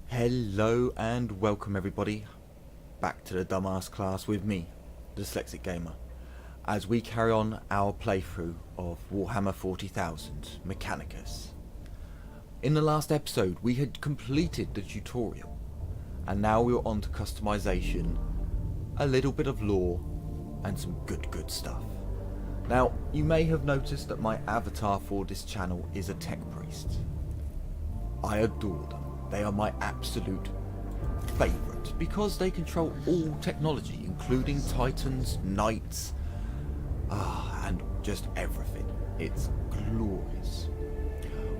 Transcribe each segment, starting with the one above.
Hello and welcome everybody back to the dumbass class with me, the Dyslexic Gamer, as we carry on our playthrough of Warhammer 40,000 Maechanicus. In the last episode we had completed the tutorial and now we were on to customization, a little bit of lore and some good stuff. Now you may have noticed that my avatar for this channel is a tech priest. I adore them. They are my absolute favourite because they control all technology, including titans, knights, and just everything. It's glorious.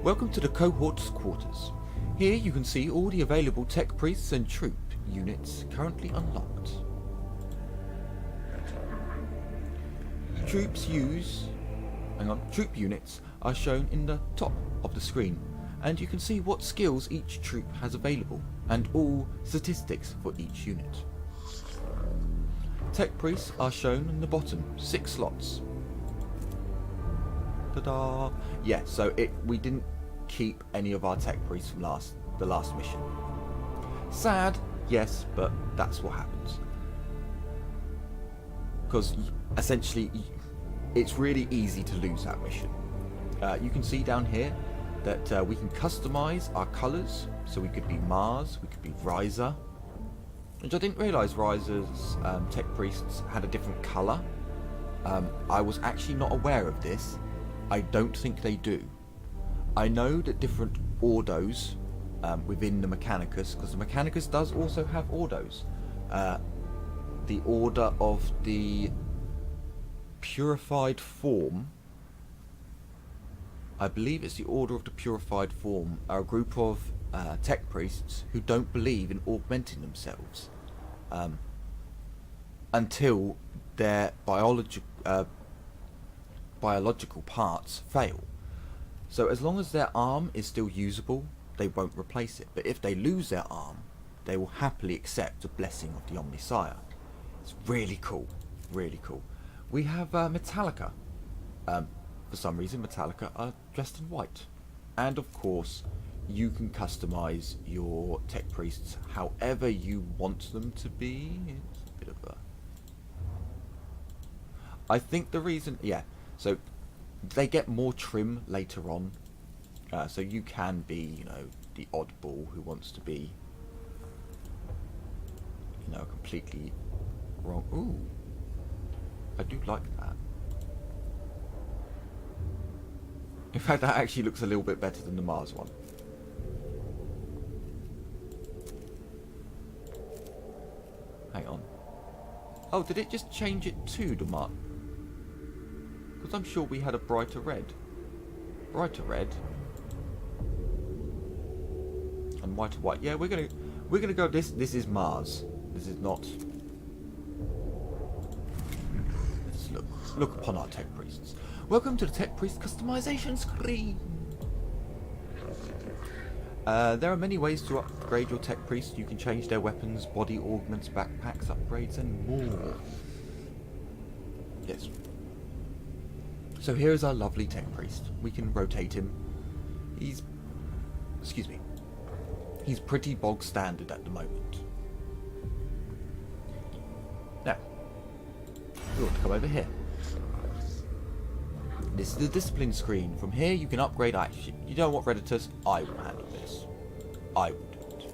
Welcome to the cohort's quarters. Here you can see all the available tech priests and troop units currently unlocked. Troop units are shown in the top of the screen, and you can see what skills each troop has available and all statistics for each unit. Tech priests are shown in the bottom, 6 slots. Ta-da! Yeah, so we didn't keep any of our tech priests from the last mission. Sad, yes, but that's what happens. Because essentially, it's really easy to lose that mission. You can see down here that we can customize our colours, so we could be Mars, we could be Riser, which I didn't realise Riser's tech priests had a different colour. I was actually not aware of this. I don't think they do. I know that different ordos within the Maechanicus, because the Maechanicus does also have ordos. The Order of the Purified Form, I believe it's the Order of the Purified Form, are a group of tech priests who don't believe in augmenting themselves until their biological parts fail. So as long as their arm is still usable, they won't replace it. But if they lose their arm, they will happily accept a blessing of the Omnisire. It's really cool, really cool. We have Metallica. For some reason Metallica are dressed in white, and of course you can customize your tech priests however you want them to be. It's a bit of a, I think the reason, so they get more trim later on, so you can be, the oddball who wants to be, completely wrong. Ooh, I do like that. In fact, that actually looks a little bit better than the Mars one. Hang on. Oh, did it just change it to the Mars? Because I'm sure we had a brighter red. Brighter red. And whiter white. Yeah, we're gonna go this is Mars. This is not. Let's look upon our tech priests. Welcome to the Tech Priest customization screen. There are many ways to upgrade your tech priest. You can change their weapons, body augments, backpacks, upgrades, and more. Yes. So here is our lovely tech priest. We can rotate him. He's pretty bog standard at the moment. Now, we want to come over here. This is the discipline screen. From here you can upgrade. You don't want Redditus? I will handle this. I will do it.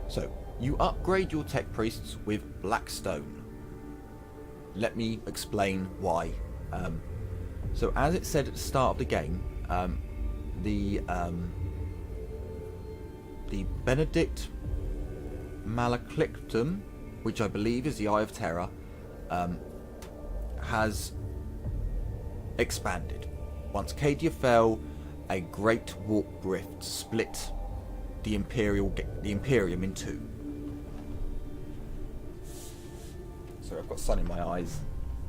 So, you upgrade your tech priests with Bloodstone. Let me explain why. So as it said at the start of the game, the Benedict Malachlictum, which I believe is the Eye of Terror, has expanded. Once Cadia fell, a great warp rift split the Imperium in two. So I've got sun in my eyes.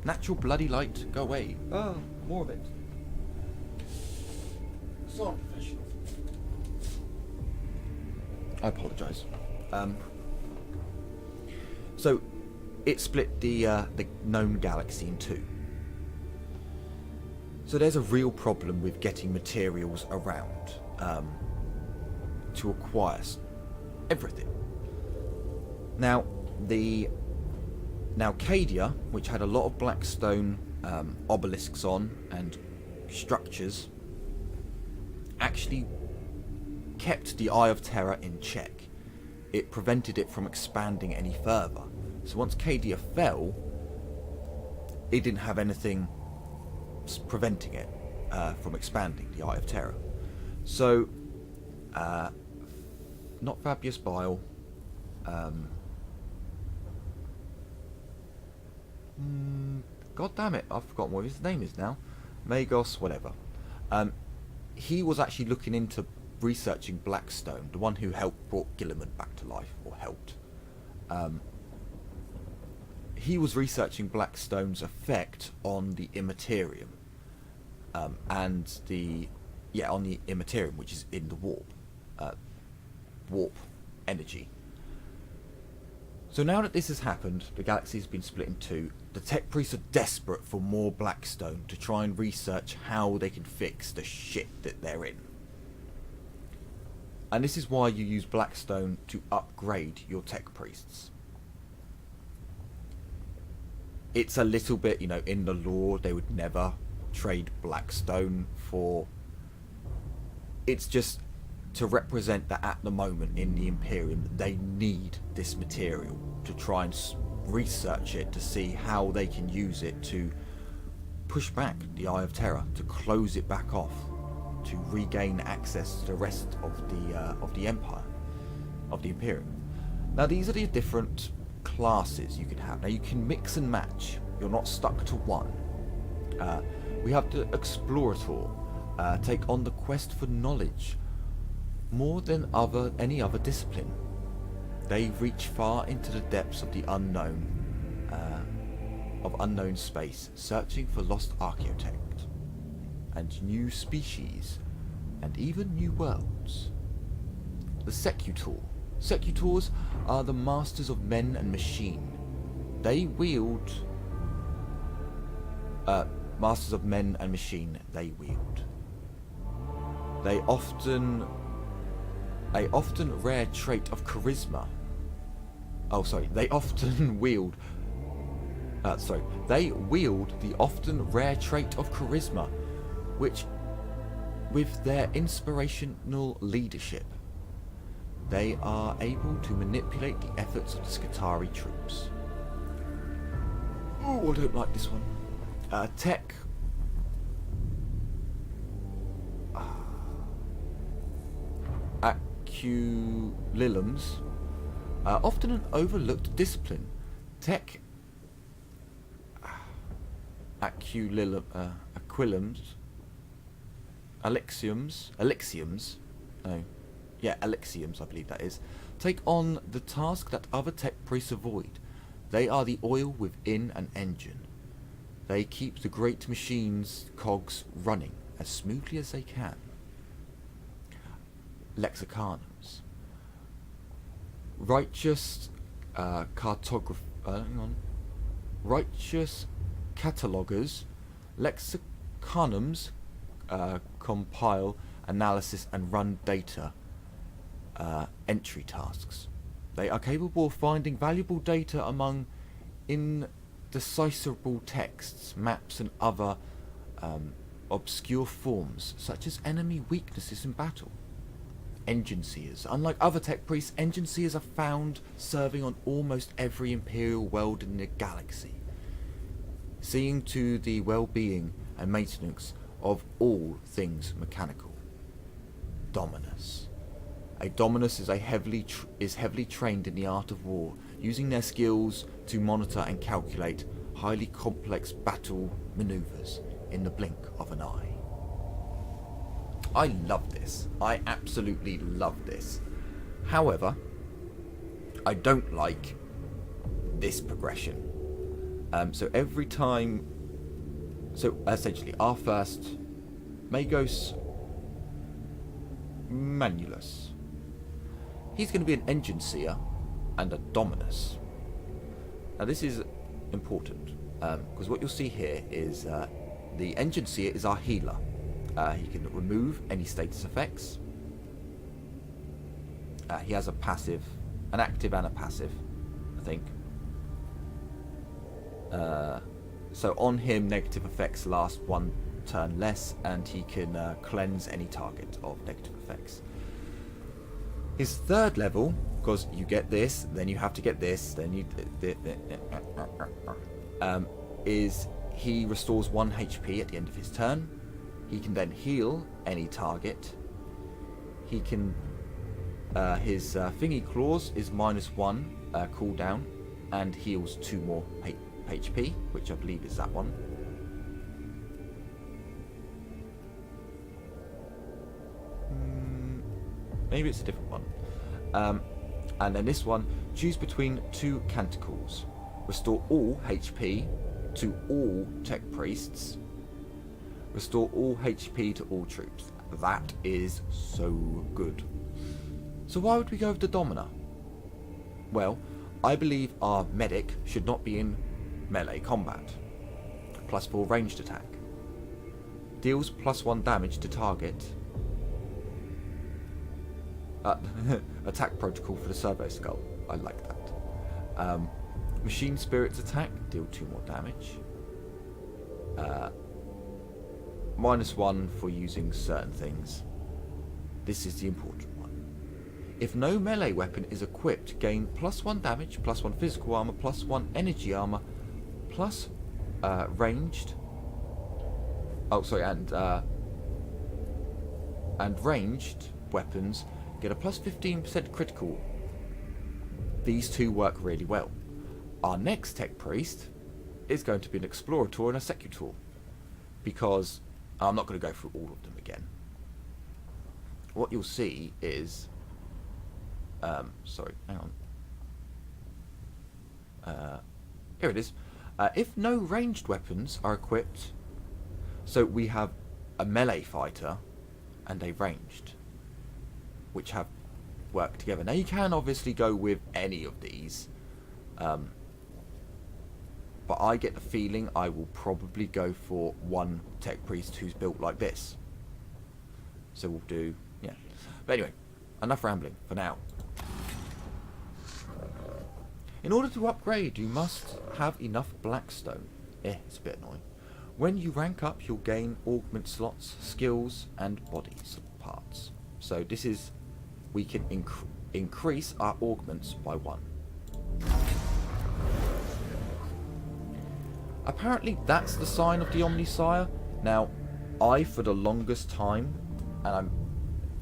Natural bloody light, go away. Oh, more of it. So unprofessional. I apologise. So it split the known galaxy in two. So there's a real problem with getting materials around to acquire everything. Now, Cadia, which had a lot of Blackstone obelisks on and structures, actually kept the Eye of Terror in check. It prevented it from expanding any further. So once Cadia fell, it didn't have anything preventing it from expanding, the Eye of Terror. So, not Fabius Bile. God damn it, I've forgotten what his name is now. Magos, whatever. He was actually looking into researching Blackstone, the one who brought Guilliman back to life, or helped. He was researching Blackstone's effect on the Imperium, on the Imperium, which is in the warp energy. So now that this has happened, the galaxy has been split in two. The tech priests are desperate for more Blackstone to try and research how they can fix the shit that they're in. And this is why you use Blackstone to upgrade your tech priests. It's a little bit, in the lore, they would never trade Blackstone for... It's just to represent that at the moment in the Imperium, they need this material to try and research it to see how they can use it to push back the Eye of Terror, to close it back off, to regain access to the rest of the Empire, of the Imperium. Now these are the different classes you can have. Now you can mix and match. You're not stuck to one. We have the Explorator, take on the quest for knowledge more than any other discipline. They reach far into the depths of the unknown, of unknown space, searching for lost architect and new species, and even new worlds. The Secutor. Secutors are the masters of men and machine. They wield... masters of men and machine, they wield. They often rare trait of charisma. They often wield... They wield the often rare trait of charisma, which, with their inspirational leadership, they are able to manipulate the efforts of the Skitarii troops. Oh, I don't like this one. Tech. Aculilums. Often an overlooked discipline. Tech. Aquilums. Alexiums. Alexiums, I believe that is. Take on the task that other tech priests avoid. They are the oil within an engine. They keep the great machines' cogs running as smoothly as they can. Lexicanums. Righteous Righteous catalogers. Lexicanums compile, analysis and run data entry tasks. They are capable of finding valuable data among indecipherable texts, maps and other obscure forms, such as enemy weaknesses in battle. Engine seers. Unlike other tech priests, engine seers are found serving on almost every Imperial world in the galaxy, seeing to the well-being and maintenance of all things mechanical. Dominus. A Dominus is heavily trained in the art of war, using their skills to monitor and calculate highly complex battle maneuvers in the blink of an eye. I love this. I absolutely love this. However, I don't like this progression. So every time... So essentially, our first... Magos Manulus. He's going to be an engine seer and a Dominus. Now this is important, because what you'll see here is the engine seer is our healer. He can remove any status effects. He has a passive, an active and a passive, I think. So on him, negative effects last 1 turn less, and he can cleanse any target of negative effects. His third level, because you get this, then you have to get this, then you... is he restores 1 HP at the end of his turn. He can then heal any target. He can... his thingy claws is -1 cooldown, and heals 2 more HP, which I believe is that one. Maybe it's a different one. And then this one, choose between 2 canticles. Restore all HP to all tech priests. Restore all HP to all troops. That is so good. So why would we go with the Domina? Well, I believe our medic should not be in melee combat. +4 ranged attack. Deals +1 damage to target. Attack protocol for the servo skull. I like that. Machine spirits attack. Deal 2 more damage. -1 for using certain things. This is the important one. If no melee weapon is equipped, gain +1 damage, +1 physical armor, +1 energy armor, plus ranged. Oh, sorry, and ranged weapons get a +15% critical. These two work really well. Our next tech priest is going to be an explorator and a secutor, because I'm not going to go through all of them again. What you'll see is, sorry, hang on. Here it is. If no ranged weapons are equipped, so we have a melee fighter and a ranged, which have worked together. Now you can obviously go with any of these, but I get the feeling I will probably go for one tech priest who's built like this. So we'll do, yeah. But anyway, enough rambling for now. In order to upgrade, you must have enough Bloodstone. It's a bit annoying. When you rank up, you'll gain augment slots, skills, and body parts. So this is, we can increase our augments by 1. Apparently that's the sign of the Omnisire. Now, for the longest time, and I'm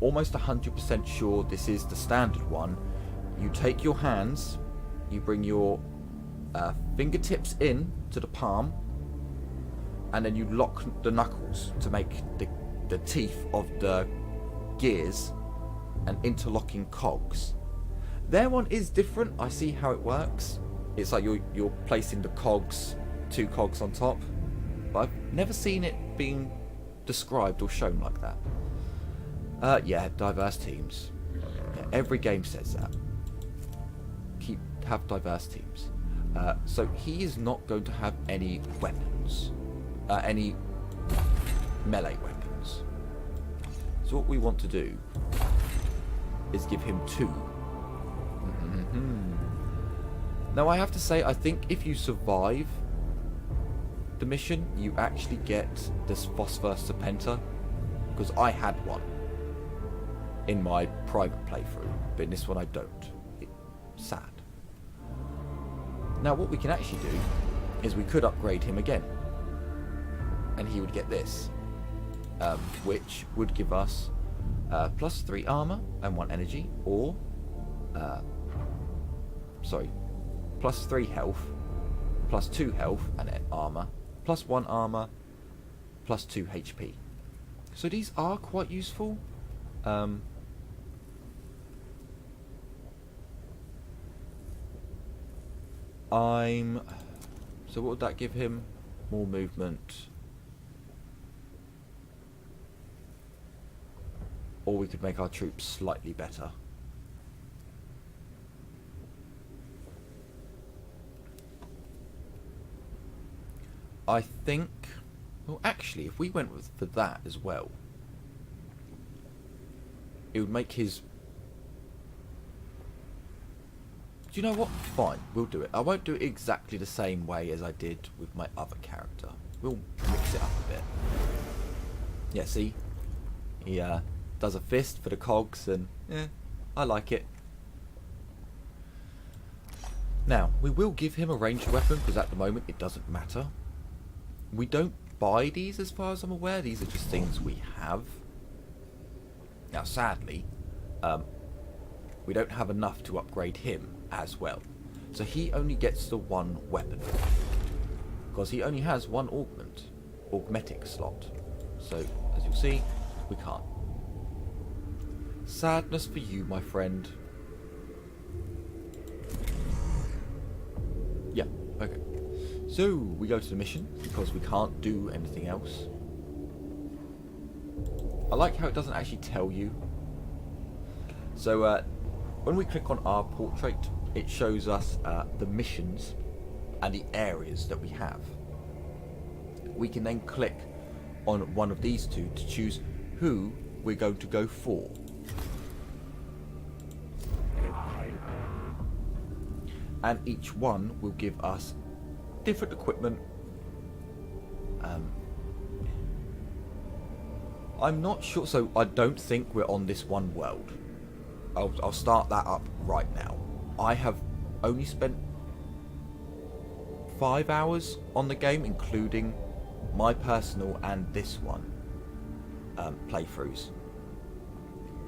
almost 100% sure this is the standard one, you take your hands, you bring your fingertips in to the palm, and then you lock the knuckles to make the teeth of the gears and interlocking cogs. Their one is different. I see how it works. It's like you're placing the cogs, 2 cogs on top, but I've never seen it being described or shown like that. Yeah, diverse teams. Yeah, every game says that. Have diverse teams. So he is not going to have any weapons, any melee weapons. So what we want to do is give him 2. Now I have to say, I think if you survive the mission, you actually get this Phosphor Serpenta, because I had one in my private playthrough, but in this one I don't. It's sad. Now what we can actually do is we could upgrade him again, and he would get this, which would give us +3 armor and 1 energy, or +3 health, +2 health and armor, +1 armor, +2 HP. So these are quite useful. So what would that give him? More movement. Or we could make our troops slightly better. I think, well actually, if we went for that as well, it would make his Do you know what? Fine, we'll do it. I won't do it exactly the same way as I did with my other character. We'll mix it up a bit. Yeah, see? He does a fist for the cogs and I like it. Now, we will give him a ranged weapon because at the moment it doesn't matter. We don't buy these as far as I'm aware. These are just things we have. Now, sadly, we don't have enough to upgrade him as well. So he only gets the one weapon. Because he only has one augmetic slot. So, as you'll see, we can't. Sadness for you, my friend. Yeah, okay. So, we go to the mission, because we can't do anything else. I like how it doesn't actually tell you. So, when we click on our portrait, it shows us the missions and the areas that we have. We can then click on one of these two to choose who we're going to go for. And each one will give us different equipment. I'm not sure, so I don't think we're on this one world. I'll start that up right now. I have only spent 5 hours on the game, including my personal and this one playthroughs.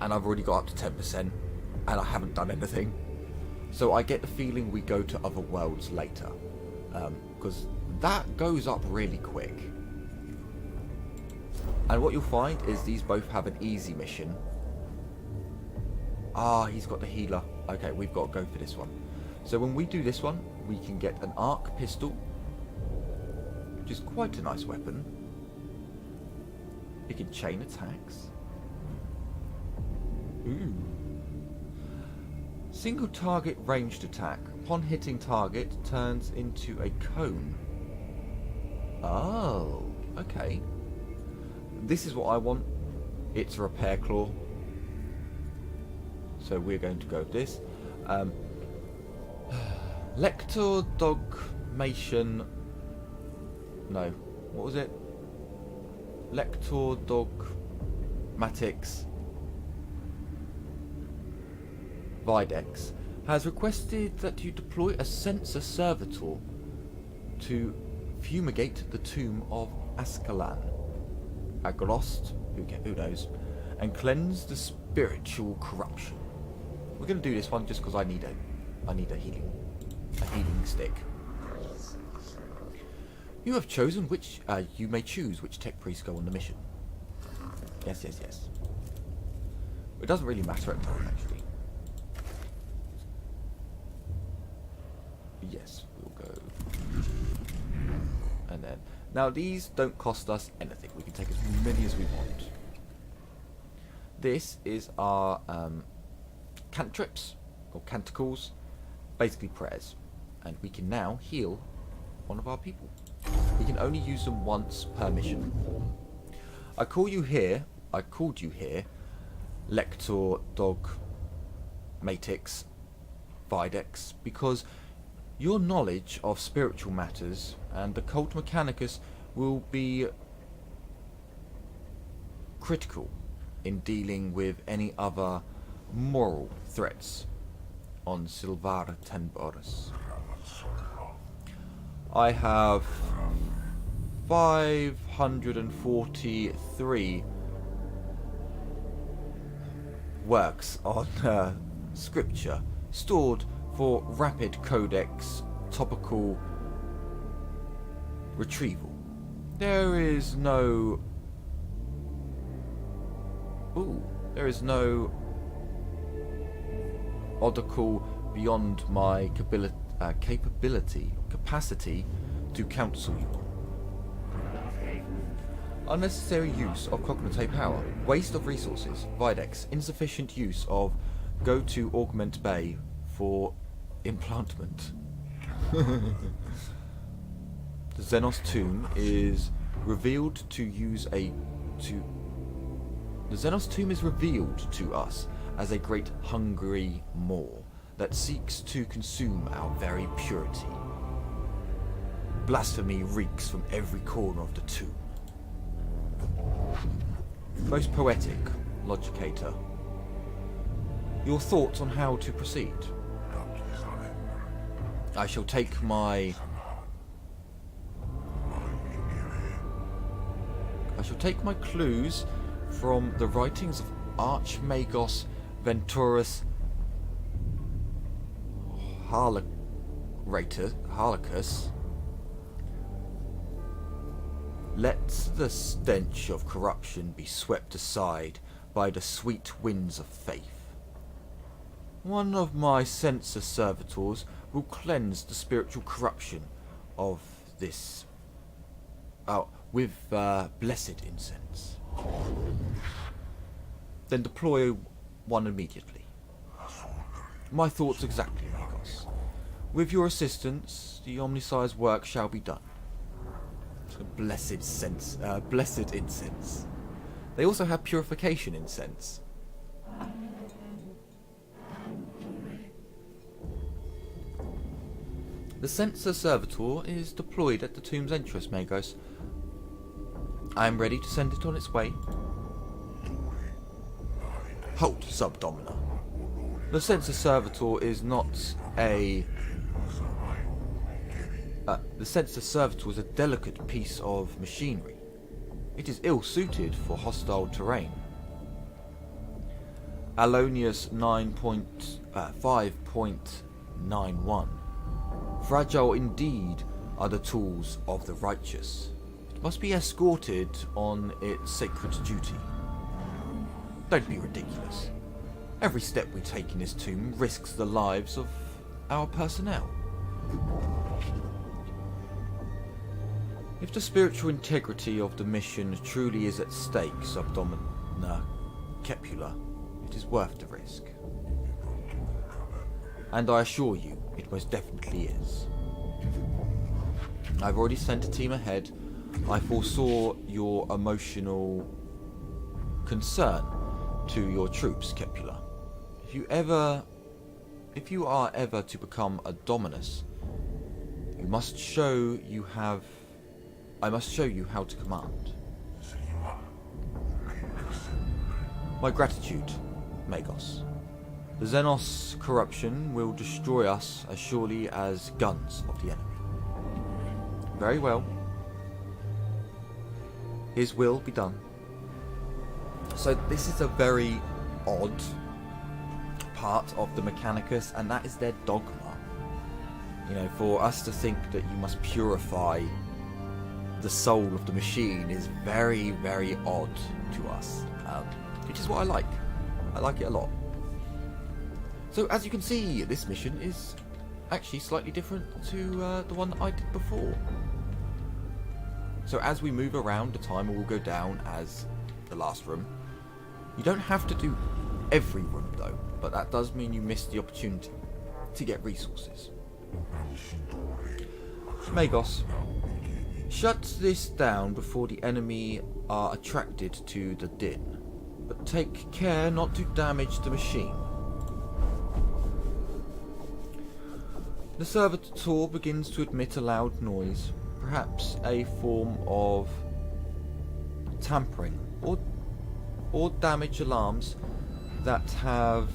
And I've already got up to 10%, and I haven't done anything. So I get the feeling we go to other worlds later, because that goes up really quick. And what you'll find is these both have an easy mission. Ah, he's got the healer. Okay, we've got to go for this one. So when we do this one, we can get an arc pistol, which is quite a nice weapon. It can chain attacks. Ooh. Single target ranged attack. Upon hitting target, turns into a cone. Oh, okay. This is what I want. It's a repair claw. So we're going to go with this. Lector Dogmation. No, what was it? Lector Dogmatics Videx has requested that you deploy a sensor servitor to fumigate the tomb of Ascalon, Aglost, who knows, and cleanse the spiritual corruption. We're going to do this one just because I need a healing stick. You have chosen which you may choose which tech priests go on the mission. Yes. It doesn't really matter at the time, actually. Yes, we'll go. And then now these don't cost us anything. We can take as many as we want. This is our cantrips or canticles, basically prayers, and we can now heal one of our people. We can only use them once per mission. I called you here, Lector Dogmatics Videx, because your knowledge of spiritual matters and the cult Maechanicus will be critical in dealing with any other moral threats on Silvara Tenboris. I have 543 works on scripture stored for rapid codex topical retrieval. There is no article beyond my capacity to counsel you on. Unnecessary use of cognate power, waste of resources, Videx, insufficient use of go to augment bay for implantment. The xenose tomb is revealed to us as a great hungry maw. that seeks to consume our very purity. Blasphemy reeks from every corner of the tomb. Most poetic, Logicator. Your thoughts on how to proceed? I shall take my clues from the writings of Archmagos Venturus Harlecus. Let the stench of corruption be swept aside by the sweet winds of faith. One of my censor servitors will cleanse the spiritual corruption of this with blessed incense. Then deploy one immediately. My thoughts exactly, Magos. With your assistance, the Omnissiah's work shall be done. Blessed incense. They also have purification incense. The censor servitor is deployed at the tomb's entrance, Magos. I am ready to send it on its way. Halt, Subdomina. The censor servitor is not a... the censor servitor is a delicate piece of machinery. It is ill-suited for hostile terrain. Alonius 5.91. Fragile indeed are the tools of the righteous. It must be escorted on its sacred duty. Don't be ridiculous. Every step we take in this tomb risks the lives of our personnel. If the spiritual integrity of the mission truly is at stake, Subdomina Kepula, it is worth the risk. And I assure you, it most definitely is. I've already sent a team ahead. I foresaw your emotional concern to your troops, Kepula. If you are ever to become a Dominus, I must show you how to command. My gratitude, Magos. The xenose corruption will destroy us as surely as guns of the enemy. Very well. His will be done. So this is a very odd part of the Maechanicus, and that is their dogma. You know, for us to think that you must purify the soul of the machine is very, very odd to us, which is what I like. I like it a lot. So as you can see, this mission is actually slightly different to the one that I did before. So as we move around, the timer will go down as the last room. You don't have to do every room though, but that does mean you miss the opportunity to get resources. Magos, shut this down before the enemy are attracted to the din, but take care not to damage the machine. The servitor begins to emit a loud noise, perhaps a form of tampering or damage alarms that have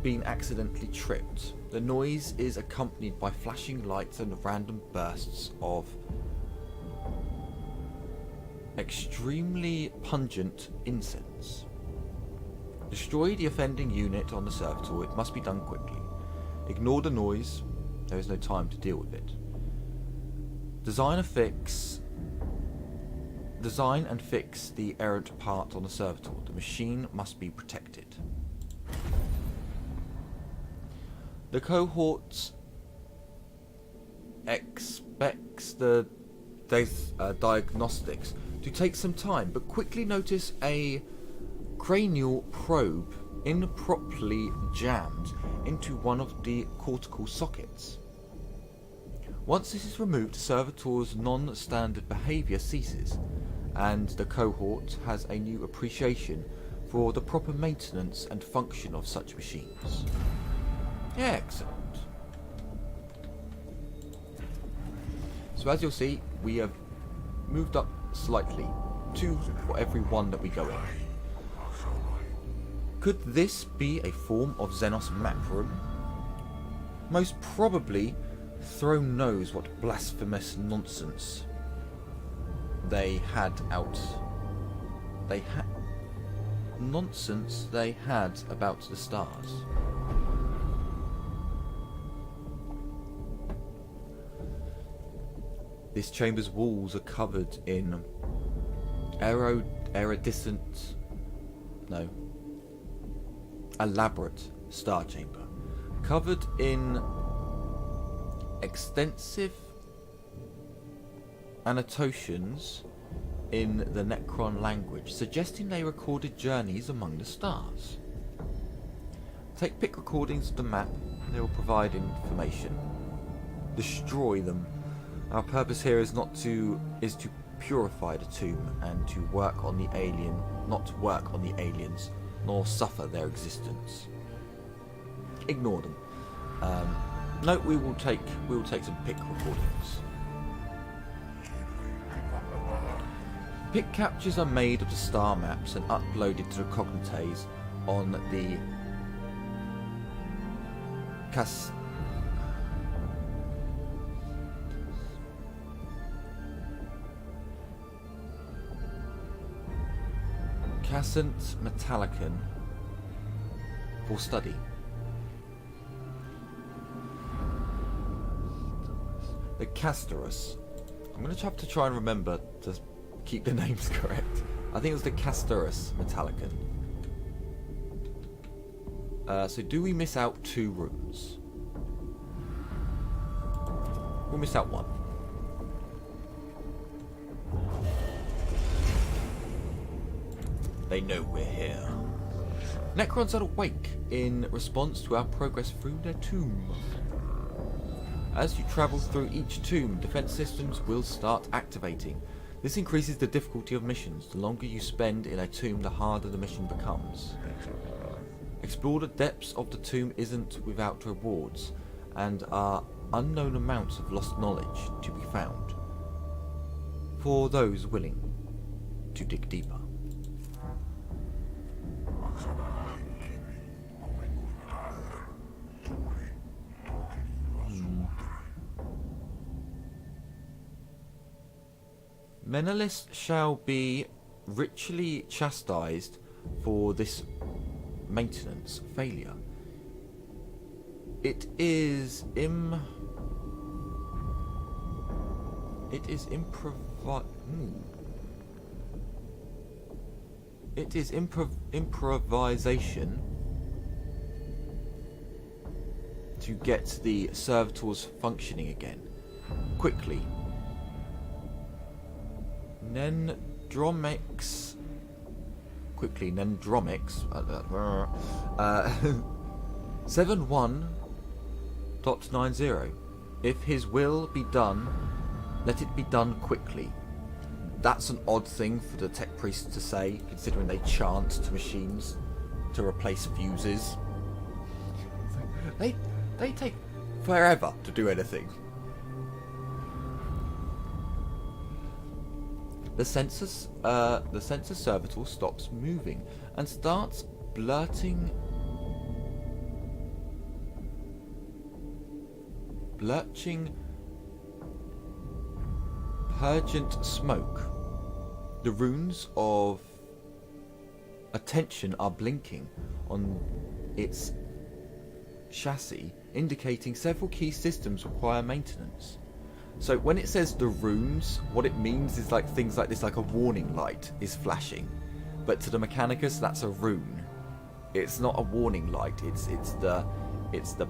been accidentally tripped. The noise is accompanied by flashing lights and random bursts of extremely pungent incense. Destroy the offending unit on the servitor. It must be done quickly. Ignore the noise. There is no time to deal with it. Design and fix the errant part on the servitor. The machine must be protected. The cohort expects the diagnostics to take some time, but quickly notice a cranial probe improperly jammed into one of the cortical sockets. Once this is removed, the servitor's non-standard behaviour ceases, and the cohort has a new appreciation for the proper maintenance and function of such machines. Excellent. So as you'll see, we have moved up slightly, 2 for every 1 that we go in. Could this be a form of xenose map room? Most probably. Throne knows what blasphemous nonsense they had out. Nonsense they had about the stars. This chamber's walls are covered in elaborate star chamber, covered in extensive annotations in the Necron language, suggesting they recorded journeys among the stars. Take pick recordings of the map, they will provide information. Destroy them. Our purpose here is to purify the tomb and to work on the alien, not to work on the aliens, nor suffer their existence. Ignore them. No, we will take some pick recordings. Pick captures are made of the star maps and uploaded to the cognites on the Cassant Metallicon for study. The Castorus. I'm going to have to try and remember to keep the names correct. I think it was the Castorus Metallicon. So do we miss out 2 rooms? We'll miss out 1. They know we're here. Necrons are awake in response to our progress through their tomb. As you travel through each tomb, defense systems will start activating. This increases the difficulty of missions. The longer you spend in a tomb, the harder the mission becomes. Explore the depths of the tomb isn't without rewards, and are unknown amounts of lost knowledge to be found, for those willing to dig deeper. Magness shall be ritually chastised for this maintenance failure. It is improvisation to get the servitors functioning again quickly. Nendromex 71.90. If his will be done, let it be done quickly. That's an odd thing for the tech priests to say, considering they chant to machines to replace fuses. They take forever to do anything. The sensor servitor stops moving and starts blurting purgent smoke. The runes of attention are blinking on its chassis, indicating several key systems require maintenance. So when it says the runes, what it means is like things like this, like a warning light is flashing. But to the Maechanicus, that's a rune. It's not a warning light. It's the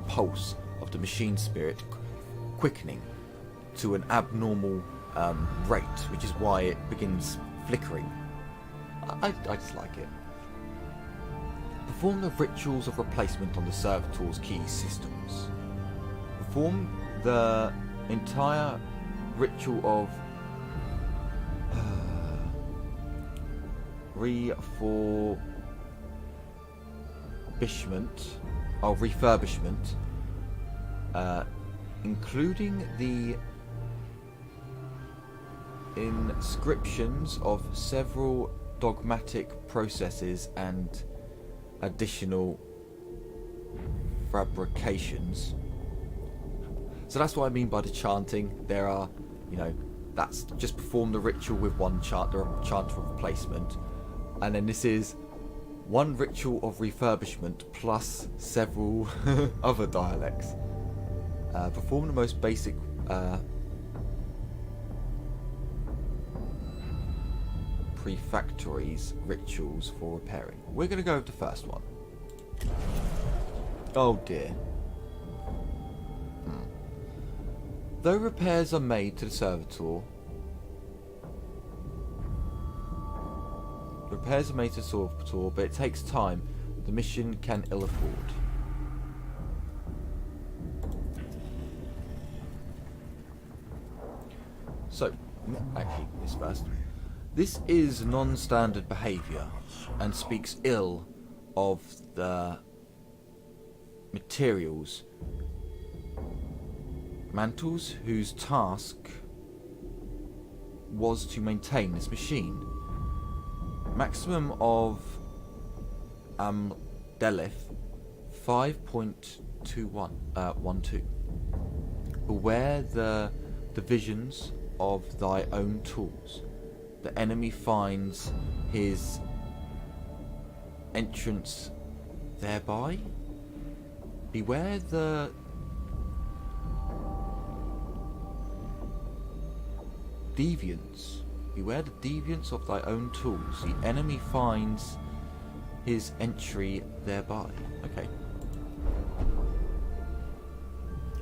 pulse of the machine spirit quickening to an abnormal rate, which is why it begins flickering. I just like it. Perform the rituals of replacement on the servitors' key systems. Perform the entire ritual of refurbishment including the inscriptions of several dogmatic processes and additional fabrications. So that's what I mean by the chanting. There are, that's just perform the ritual with one chant, the chant of replacement, and then this is one ritual of refurbishment plus several other dialects. Perform the most basic prefectories rituals for repairing. We're going to go with the first one. Oh dear. Though repairs are made to the servitor, but it takes time. The mission can ill afford. So, actually, this first. This is non-standard behaviour and speaks ill of the materials mantles whose task was to maintain this machine. Maximum of Delith 5.12. Beware the divisions of thy own tools. The enemy finds his entrance thereby. Beware the deviants. Beware the deviants of thy own tools. The enemy finds his entry thereby. Okay.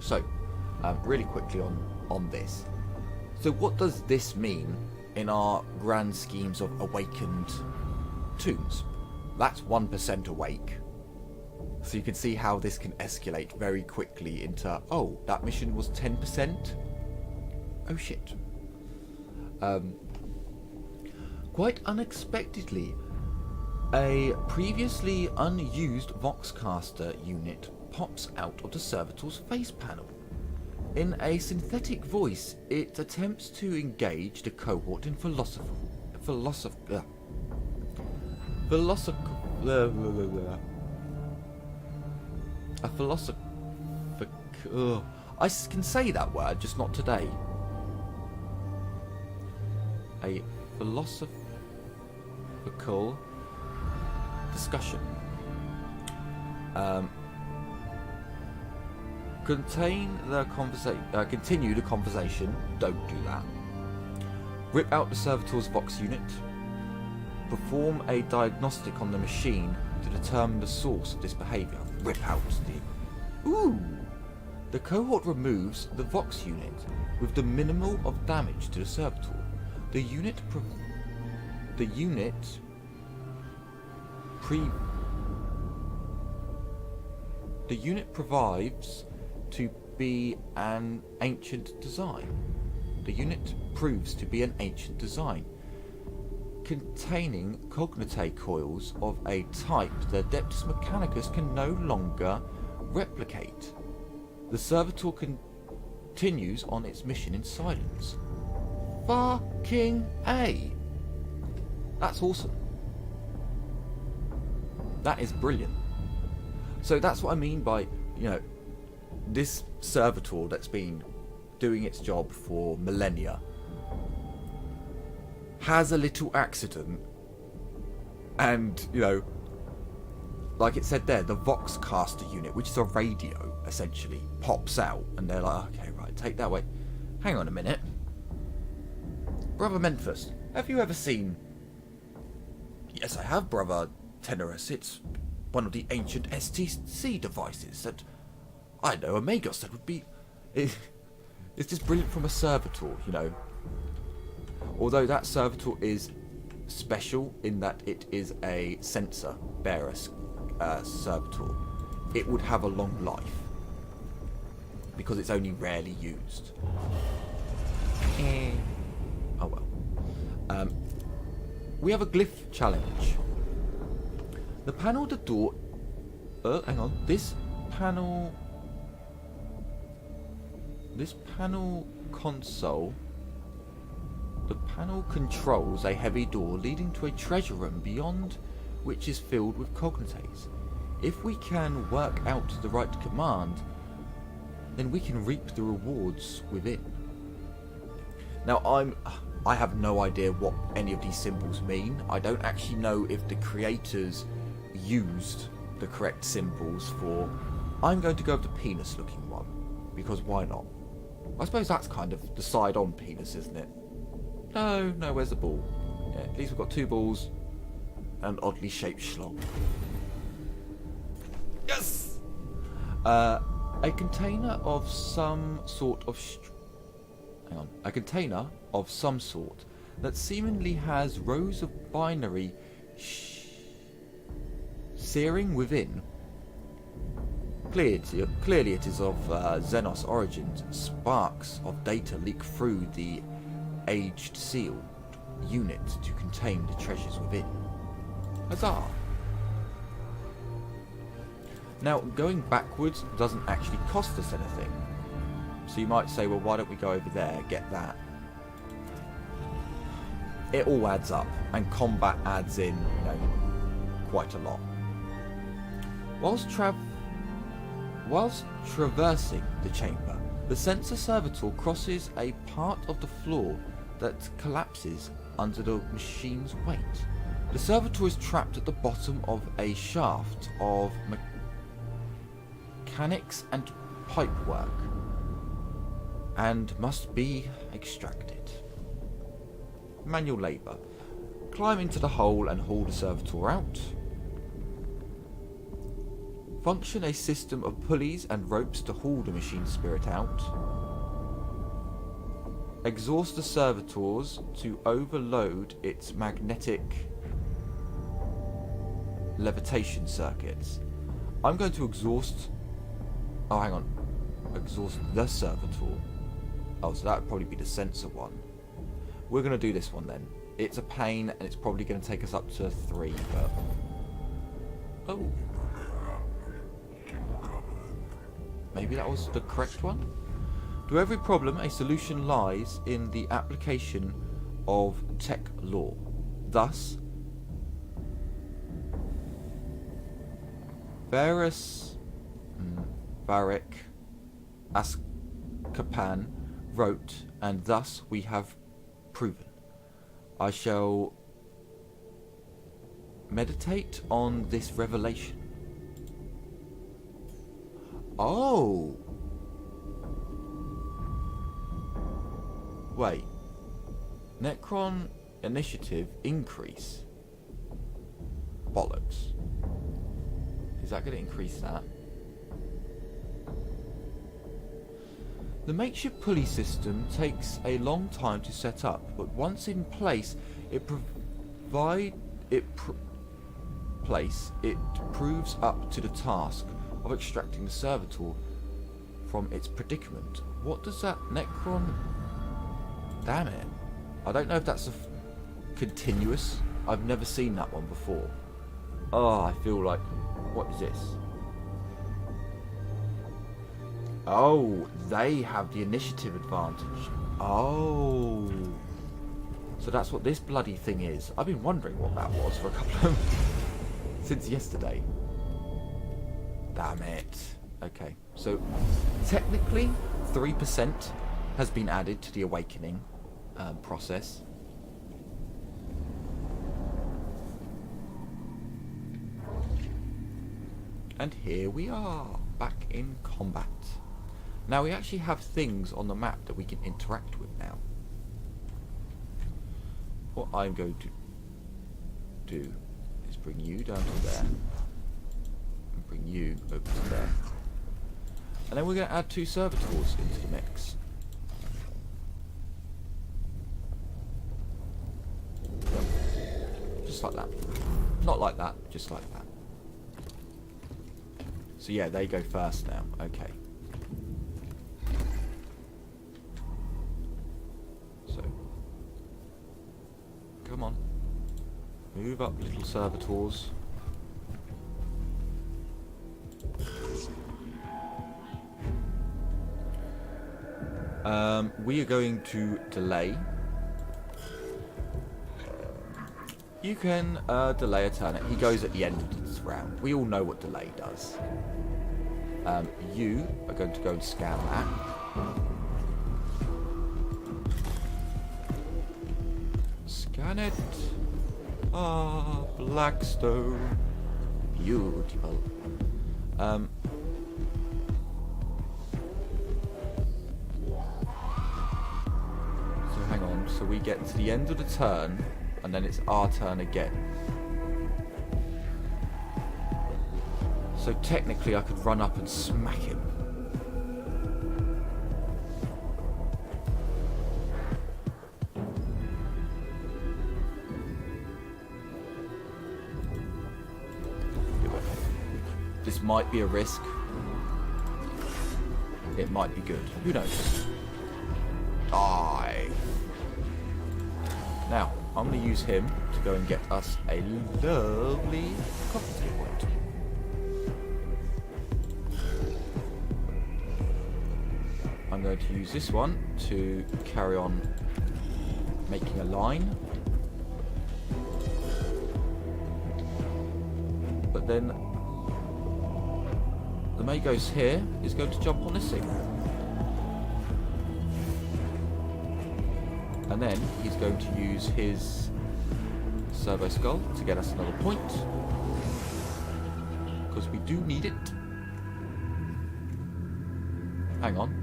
So, really quickly on this. So what does this mean in our grand schemes of awakened tombs? That's 1% awake. So you can see how this can escalate very quickly into, oh, that mission was 10%? Oh shit. Quite unexpectedly, a previously unused Voxcaster unit pops out of the servitor's face panel. In a synthetic voice, it attempts to engage the cohort in I can say that word, just not today. A philosophical discussion. Continue the conversation. Don't do that. Rip out the servitor's Vox unit. Perform a diagnostic on the machine to determine the source of this behaviour. Rip out the... Ooh! The cohort removes the Vox unit with the minimal of damage to the servitor. The unit provides to be an ancient design. The unit proves to be an ancient design, containing cognate coils of a type the Adeptus Mechanicus can no longer replicate. The servitor continues on its mission in silence. Fucking A! That's awesome. That is brilliant. So that's what I mean by, this servitor that's been doing its job for millennia has a little accident and, like it said there, the Voxcaster unit, which is a radio, essentially, pops out and they're like, okay, right, take that way. Hang on a minute. Brother Memphis, have you ever seen... Yes, I have, Brother Tenorus. It's one of the ancient STC devices that I know Amagos said would be... It's just brilliant from a servitor, Although that servitor is special in that it is a sensor bearer servitor, it would have a long life because it's only rarely used. Oh well. We have a glyph challenge. The panel, the door... hang on. This panel... this panel console. The panel controls a heavy door leading to a treasure room beyond which is filled with cognates. If we can work out the right command, then we can reap the rewards within. Now I have no idea what any of these symbols mean. I don't actually know if the creators used the correct symbols for... I'm going to go with the penis looking one, because why not? I suppose that's kind of the side on penis, isn't it? No, where's the ball? Yeah, at least we've got 2 balls and oddly shaped schlong. Yes! A container of some sort of... A container of some sort that seemingly has rows of binary searing within. Clearly it is of xenose origins. Sparks of data leak through the aged sealed unit to contain the treasures within. Huzzah! Now, going backwards doesn't actually cost us anything. So you might say, well, why don't we go over there, get that? It all adds up, and combat adds in, quite a lot. Whilst traversing the chamber, the sensor servitor crosses a part of the floor that collapses under the machine's weight. The servitor is trapped at the bottom of a shaft of mechanics and pipework and must be extracted. Manual labour. Climb into the hole and haul the servitor out. Function a system of pulleys and ropes to haul the machine spirit out. Exhaust the servitors to overload its magnetic levitation circuits. I'm going to exhaust... Oh, hang on. Exhaust the servitor. Oh, so that would probably be the sensor one. We're going to do this one then. It's a pain and it's probably going to take us up to 3, but... Oh. Maybe that was the correct one? To every problem, a solution lies in the application of tech law. Thus, Barak Azkaban wrote, and thus we have proven. I shall meditate on this revelation. Oh! Wait. Necron initiative increase? Bollocks. Is that going to increase that? The makeshift pulley system takes a long time to set up, but once in place, it proves up to the task of extracting the servitor from its predicament. What does that Necron... Damn it. I don't know if that's a continuous. I've never seen that one before. Oh, I feel like... What is this? Oh, they have the initiative advantage. Oh. So that's what this bloody thing is. I've been wondering what that was for a couple of... since yesterday. Damn it. Okay, so technically 3% has been added to the awakening process. And here we are, back in combat. Now we actually have things on the map that we can interact with now. What I'm going to do is bring you down to there. And bring you over to there. And then we're going to add 2 servitors into the mix. Just like that. Not like that, just like that. So yeah, they go first now. Okay. So. Come on. Move up, little servitors. We are going to delay. You can delay a turn. He goes at the end of this round. We all know what delay does. You are going to go and scan that. Scan it. Ah, Blackstone. Beautiful. So hang on. So we get to the end of the turn, and then it's our turn again. So technically I could run up and smack him. This might be a risk. It might be good. Who knows? Die. Now, I'm going to use him to go and get us a lovely coffee point. I'm going to use this one to carry on making a line. But then the Magos here is going to jump on this thing. And then he's going to use his servo skull to get us another point. Because we do need it. Hang on.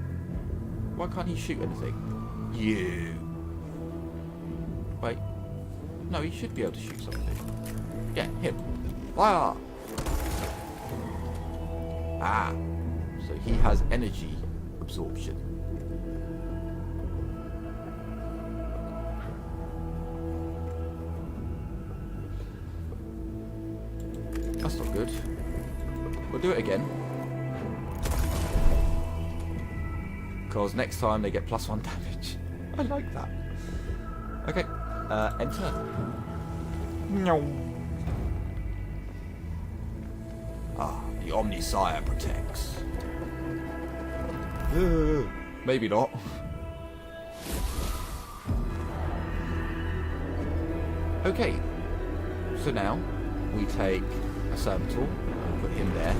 Why can't he shoot anything? You. Wait. No, he should be able to shoot something. Yeah, him. Ah! Ah. So he has energy absorption. That's not good. We'll do it again. Because next time they get +1 damage. I like that. Okay, enter. No. Ah, the Omnisire protects. Maybe not. Okay, so now we take a Servitor and put him there.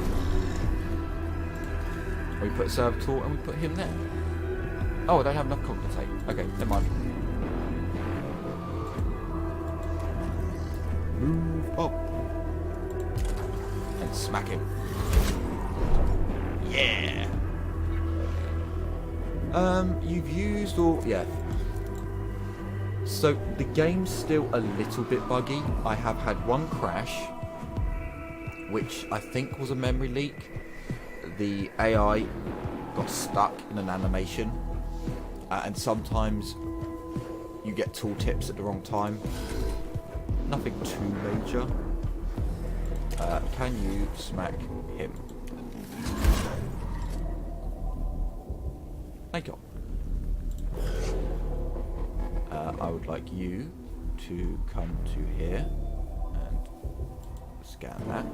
We put a Servitor and we put him there. Oh, I don't have enough cognate. Okay, never mind. Move up. And smack him. Yeah. You've used all... Yeah. So, the game's still a little bit buggy. I have had one crash, which I think was a memory leak. The AI got stuck in an animation. And sometimes you get tooltips at the wrong time. Nothing too major. Can you smack him? Thank you. I would like you to come to here and scan that.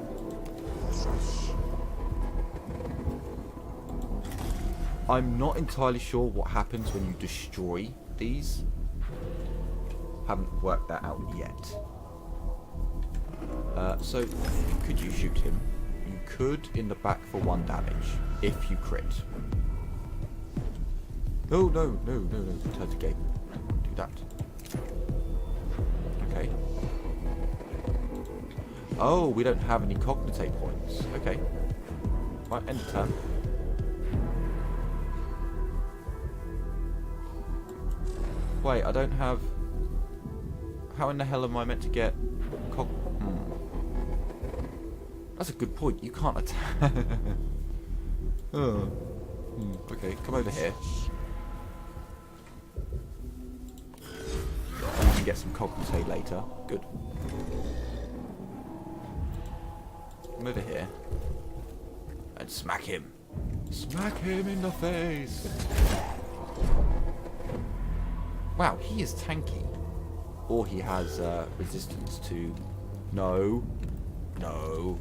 I'm not entirely sure what happens when you destroy these. Haven't worked that out yet. So, could you shoot him? You could in the back for 1 damage, if you crit. No, no, no, no, no, return to game. Do that. Okay. Oh, we don't have any cognate points. Okay. Right, end of turn. Wait, I don't have... How in the hell am I meant to get... That's a good point. You can't attack... Okay, come over here. You can get some cognate later. Good. Come over here. And smack him. Smack him in the face. Wow, he is tanky. Or he has resistance to... No. No.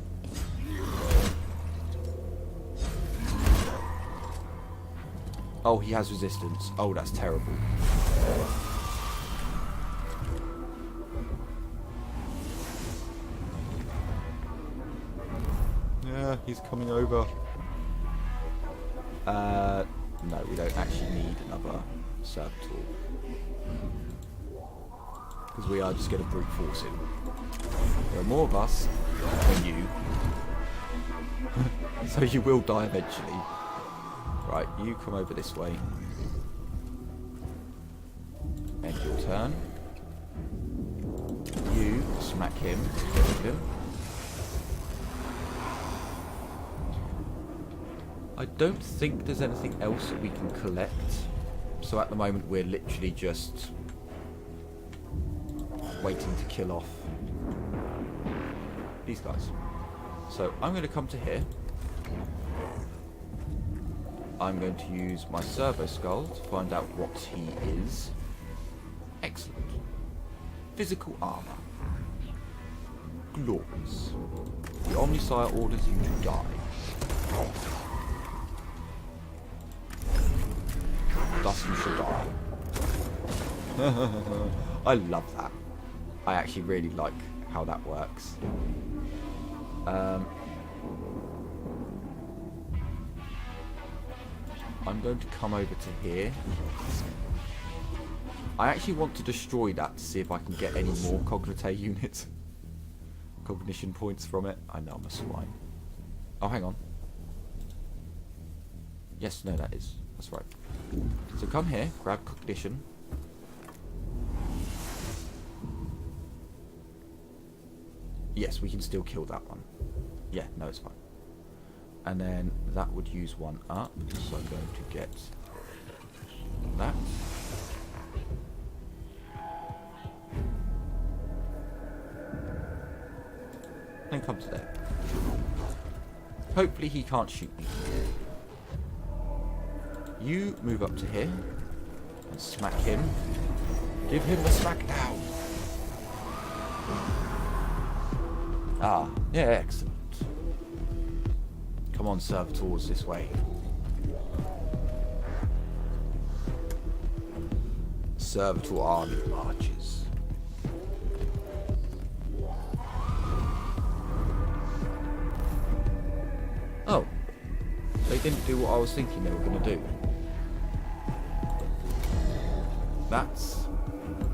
Oh, he has resistance. Oh, that's terrible. Yeah, he's coming over. No, we don't actually need another servitor. Because we are just going to brute force him. There are more of us than you. So you will die eventually. Right, you come over this way. End your turn. You smack him. Hit him. I don't think there's anything else that we can collect. So at the moment we're literally just waiting to kill off these guys. So I'm going to come to here. I'm going to use my servo skull to find out what he is. Excellent. Physical armor. Glorious. The Omnisire orders you to die. Thus you shall die. I love that. I actually really like how that works. I'm going to come over to here. I actually want to destroy that to see if I can get any more cognite units. Cognition points from it. I know I'm a swine. Oh, hang on. Yes, no, that is. That's right. So come here, grab cognition. Yes, we can still kill that one. Yeah, no, it's fine. And then that would use one up. So I'm going to get that. And come to there. Hopefully he can't shoot me. You move up to here and smack him. Give him the smackdown. Ah, yeah, excellent. Come on, servitors, this way. Servitor army marches. Oh, they didn't do what I was thinking they were going to do. That's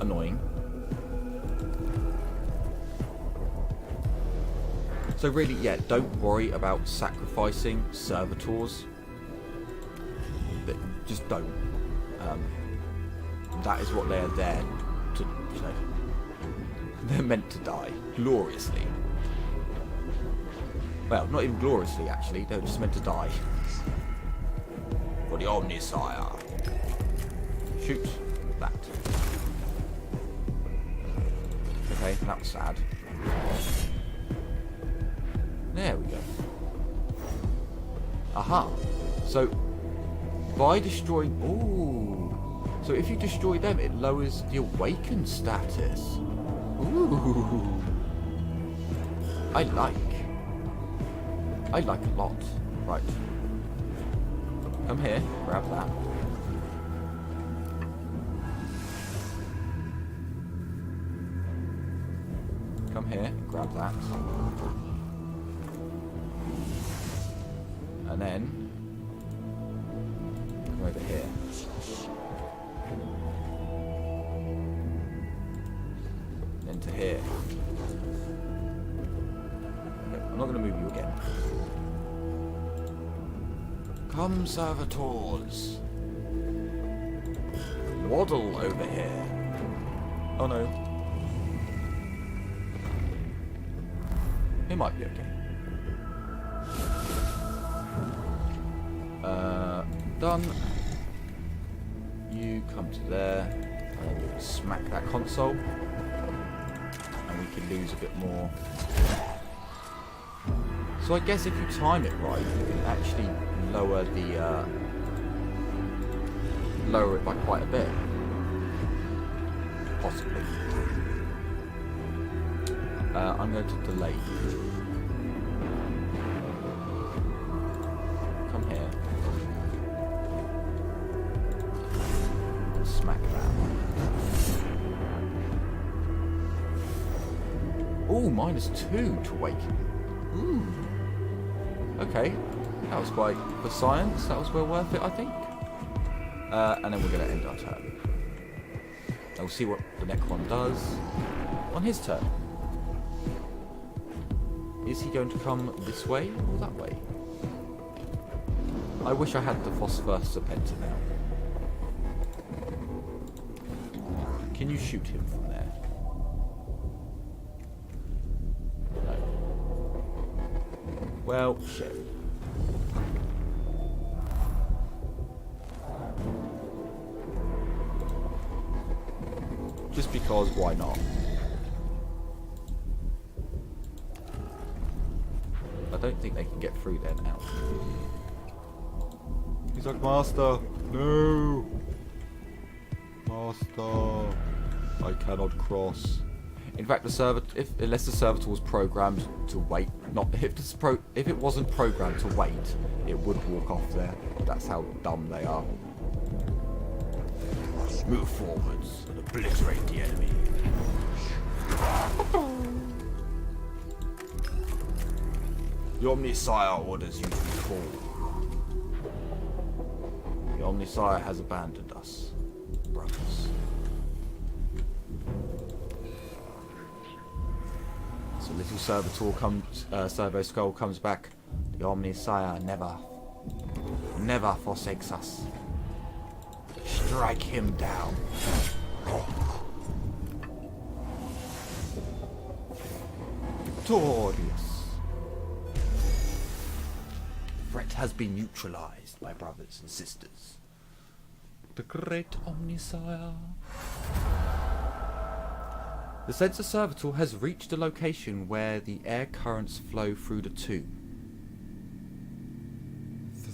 annoying. So really, yeah, don't worry about sacrificing servitors. Just don't. That is what they are there to, you know, they're meant to die gloriously. Well, not even gloriously, actually. They're just meant to die. For the Omnisire. Shoot that. Okay, that was sad. There we go. Aha. So, by destroying... Ooh. So if you destroy them, it lowers the awakened status. Ooh. I like a lot. Right. Come here, grab that. Come here, grab that. And then come over here. Then to here. Okay, I'm not going to move you again. Come, servitors. Waddle over here. Oh no. It might be okay. Done. You come to there. And we'll smack that console. And we can lose a bit more. So I guess if you time it right, you can actually lower the lower it by quite a bit. Possibly. I'm going to delay. Come here. smack that. Ooh, -2 to awaken. Ooh. Okay. That was quite, for science, that was well worth it, I think. And then we're going to end our turn. And we'll see what the Necron does on his turn. Is he going to come this way or that way? I wish I had the Phosphor Serpenter now. Can you shoot him from there? No. Well, shit. Just because, why not? I don't think they can get through there now. He's like, Master, no! Master, I cannot cross. In fact, unless the servitor was programmed to wait, if it wasn't programmed to wait, it would walk off there. That's how dumb they are. Move forwards and obliterate the enemy. The Omnisire orders you to fall. The Omnisire has abandoned us, brothers. So little servitor comes, Servo Skull comes back. The Omnisire never forsakes us. Strike him down. Victorious. Threat has been neutralized, my brothers and sisters. The great Omnisire. The sensor servitor has reached a location where the air currents flow through the tomb.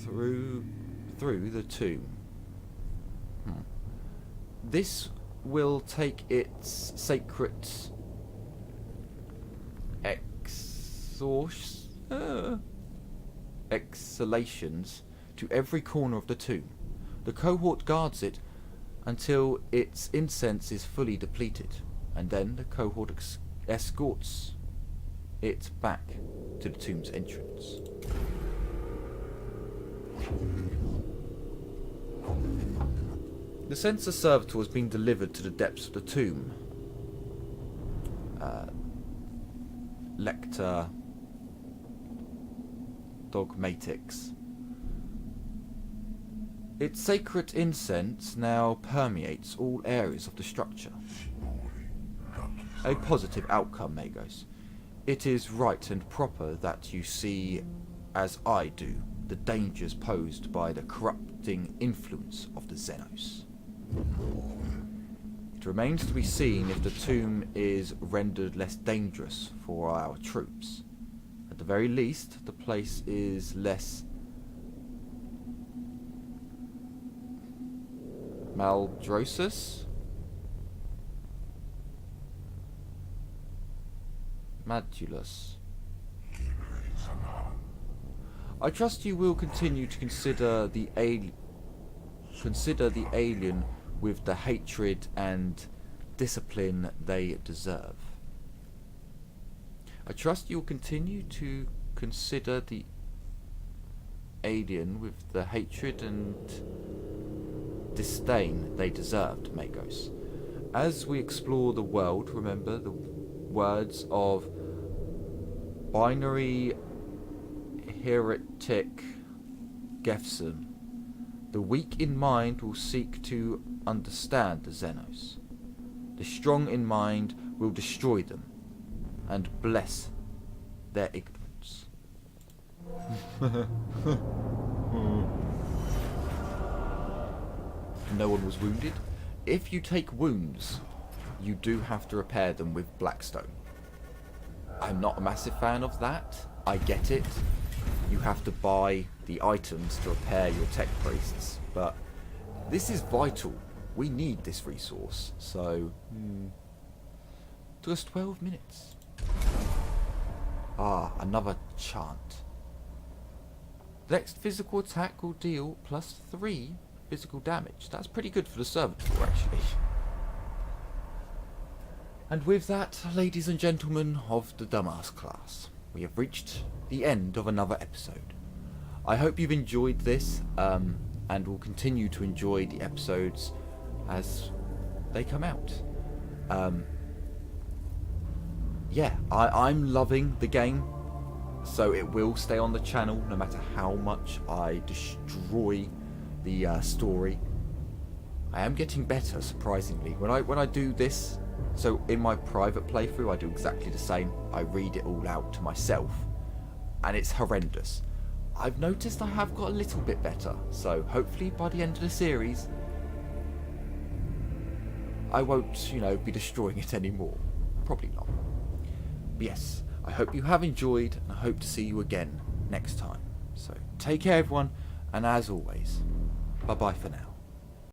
Through the tomb. This will take its sacred exhalations to every corner of the tomb. The cohort guards it until its incense is fully depleted, and then the cohort escorts it back to the tomb's entrance. The sensor servitor has been delivered to the depths of the tomb. Lector Dogmatics. Its sacred incense now permeates all areas of the structure. A positive outcome, Magos. It is right and proper that you see, as I do, the dangers posed by the corrupting influence of the xenose. It remains to be seen if the tomb is rendered less dangerous for our troops. At the very least, the place is less Maldrosus? Madulus. I trust you will continue to consider the alien with the hatred and discipline they deserve. I trust you will continue to consider the alien with the hatred and disdain they deserved, Magos. As we explore the world, remember the words of binary heretic Gefson. The weak in mind will seek to understand the xenose. The strong in mind will destroy them and bless their ignorance. No one was wounded. If you take wounds, you do have to repair them with Blackstone. I'm not a massive fan of that. I get it. You have to buy the items to repair your tech priests, but this is vital. We need this resource, so took us 12 minutes. Ah, another chant. The next physical attack will deal +3 physical damage. That's pretty good for the servitor, actually. And with that, ladies and gentlemen of the Dumbass class, we have reached the end of another episode. I hope you've enjoyed this, and will continue to enjoy the episodes as they come out. Yeah, I'm loving the game, so it will stay on the channel no matter how much I destroy the story. I am getting better, surprisingly. When I do this, so in my private playthrough I do exactly the same. I read it all out to myself, and it's horrendous. I've noticed I have got a little bit better, so hopefully by the end of the series I won't, be destroying it anymore. Probably not. But yes, I hope you have enjoyed, and I hope to see you again next time. So take care everyone, and as always, bye bye for now.